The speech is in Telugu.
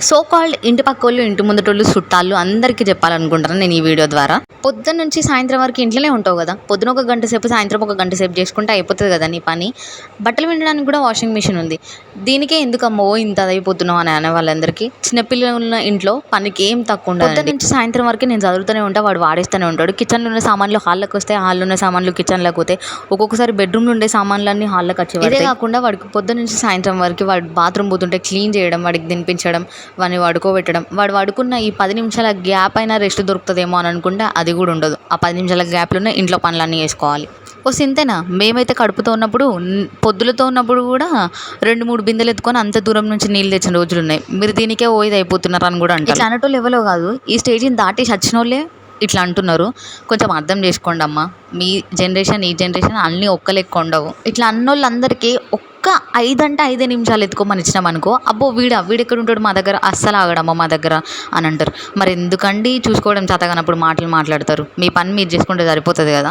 సో కాల్డ్ ఇంటి పక్కోళ్ళు, ఇంటి ముందటోళ్ళు, చుట్టాలు అందరికీ చెప్పాలనుకుంటున్నాను నేను ఈ వీడియో ద్వారా. పొద్దున్న నుంచి సాయంత్రం వరకు ఇంట్లోనే ఉంటావు కదా! పొద్దున ఒక గంట సేపు, సాయంత్రం ఒక గంట సేపు చేసుకుంటే అయిపోతుంది కదా నీ పని. బట్టలు పిండడానికి కూడా వాషింగ్ మిషన్ ఉంది. దీనికే ఎందుకమ్మో ఇంత అయిపోతున్నావు అని అనే వాళ్ళందరికీ, చిన్నపిల్లలు ఉన్న ఇంట్లో పనికి ఏం తక్కువ ఉండదు. పొద్దున్న నుంచి సాయంత్రం వరకు నేను చదువుతూనే ఉంటా, వాడు వాడేస్తూనే ఉంటాడు. కిచెన్లో ఉన్న సామాన్లు హాల్లోకి వస్తే, హాల్లో ఉన్న సామాన్లు కిచెన్లోకి పోతాయి. ఒక్కొక్కసారి బెడ్రూమ్లో ఉండే సామాన్లన్నీ హాల్లోకి వచ్చి, ఇదే కాకుండా వాడికి పొద్దున్న నుంచి సాయంత్రం వరకు వాడు బాత్రూమ్ పోతుంటే క్లీన్ చేయడం, వాడికి తినిపించడం, వాడిని పడుకోబెట్టడం. వాడు పడుకున్న ఈ 10 నిమిషాల గ్యాప్ అయినా రెస్ట్ దొరుకుతుందేమో అని అనుకుంటే అది కూడా ఉండదు. ఆ 10 నిమిషాల గ్యాప్లోనే ఇంట్లో పనులన్నీ చేసుకోవాలి. సింతేనా, మేమైతే కడుపుతో ఉన్నప్పుడు, పొద్దులతో ఉన్నప్పుడు కూడా 2-3 బిందెలు ఎత్తుకొని అంత దూరం నుంచి నీళ్ళు తెచ్చిన రోజులు ఉన్నాయి. మీరు దీనికే ఓయిది అయిపోతున్నారు అని కూడా అంటారు. ఇట్లా అనేటోళ్ళు ఎవరో కాదు, ఈ స్టేజ్ని దాటేసి వచ్చిన వాళ్ళే ఇట్లా అంటున్నారు. కొంచెం అర్థం చేసుకోండి అమ్మా. మీ జనరేషన్, ఈ జనరేషన్ అన్నీ ఒక్క లెక్క ఉండవు. ఇట్లా అన్నోళ్ళందరికీ ఒక్క 5 నిమిషాలు ఎత్తుకోమని ఇచ్చినామనుకో, అబ్బో వీడెక్కడ ఉంటాడు మా దగ్గర, అస్సలు ఆగడమ్మా మా దగ్గర అని అంటారు. మరి ఎందుకండి చూసుకోవడం చేతగానప్పుడు మాటలు మాట్లాడతారు? మీ పని మీరు చేసుకుంటే సరిపోతుంది కదా.